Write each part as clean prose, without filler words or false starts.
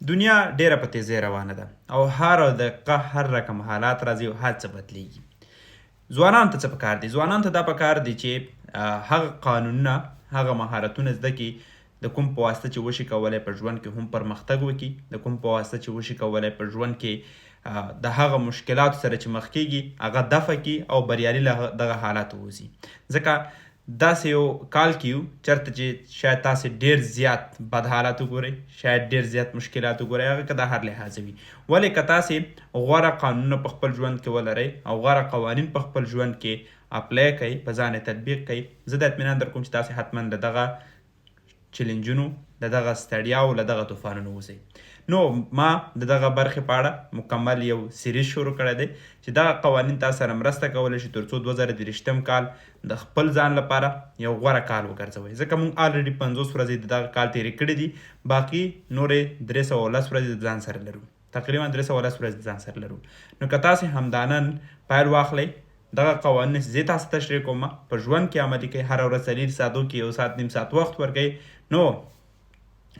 دنیا ډیره په تیزۍ روانه ده او هر دقیقه هر رقم حالات راځي او هر څه بدلیږي. ځوانانو ته څه پکار دي؟ ځوانانو ته دا پکار دي چې هغه قانونونه هغه مهارتونه زده کړي د کوم په واسطه چې وشي کولی په ژوند کې هم پرمختګ وکړي، د کوم په واسطه چې وشي کولی په ژوند کې د هغه مشکلاتو سره چې مخ کیږي هغه دفع کړي او بریالي له دغه حالاتو وځي. ځکه داسې یو کال کې یو چېرته چې شاید تاسې ډېر زیات بد حالات وګورئ، شاید ډېر زیات مشکلات وګورئ، هغه که د هر لحاظه وي. ولې که تاسې غوره قانونونه په خپل ژوند کې ولرئ او غوره قوانین په خپل ژوند کې اپلای کوئ، په ځان یې تطبیق کوئ، زه د اطمینان در کوم چې تاسې حتما له دغه چیلنجونو، له دغه ستړیاو، له دغه طوفانونو وځئ. نو ما د دغه برخې په اړه مکمل یو سیریز شروع کړی دی چې دغه قوانین تاسو سره مرسته کولی شي تر څو 2023 کال د خپل ځان لپاره یو غوره کال وګرځوئ. ځکه موږ الریډي 50 ورځې د دغه کال تېرې کړي دي، باقي نورې 310 ورځې د ځان سره لرو، تقریبا 310 ورځې د ځان سره لرو. نو که تاسې همدا نن پیل واخلئ، دغه قوانین چې زه تاسو تشریح کوم په ژوند کې عملي کوئ، هره ورځ 4 ساعتو کې 1 ساعت نیم ساعت وخت ورکوئ، نو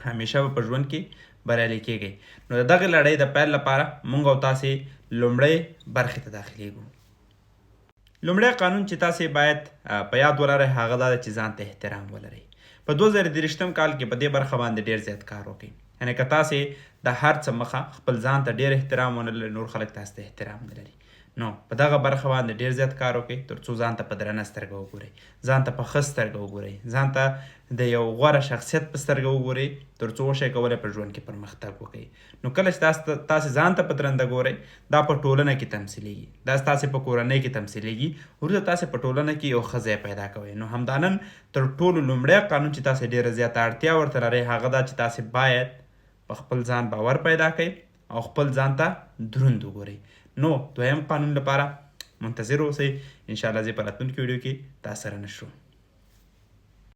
همیشه به په ژوند کې بریالي کیږئ. نو د دغې لړۍ د پیل لپاره موږ او تاسې لومړۍ برخې ته داخلیږو. لومړی قانون چې تاسې باید په یاد ولرئ هغه دا ده چې ځان ته احترام ولرئ. په 2023 کال کې په دې برخه باندې ډېر زیات کار وکړئ. یعنې که تاسې د هر څه مخه خپل ځان ته ډېر احترام ونه لرئ، نور خلک تاسو ته احترام نه لري. نو په دغه برخه باندې ډېر زیات کار وکړئ تر څو ځان ته په درنه سترګه وګورئ، ځان ته په ښه سترګه وګورئ، ځان ته د یو غوره شخصیت په سترګه وګورئ تر څو وشئ کولی په ژوند کې پرمختګ وکړئ. نو کله چې تاسې ځان ته په درنده ګورئ، دا په ټولنه کې تمثیلیږي، دا ستاسې په کورنۍ کې تمثیلیږي، وروسته تاسې په ټولنه کې یو ښه ځای پیدا کوئ. نو همدا نن تر ټولو لومړی قانون چې تاسې ډېره زیاته اړتیا ورته لرئ هغه دا چې تاسې باید په خپل ځان باور پیدا کړئ او خپل ځان ته دروند وګورئ. نو دویم قانون لپاره منتظر اوسئ، انشاءالله زه په راتلونکي ویډیو کې تاسو سره نشو.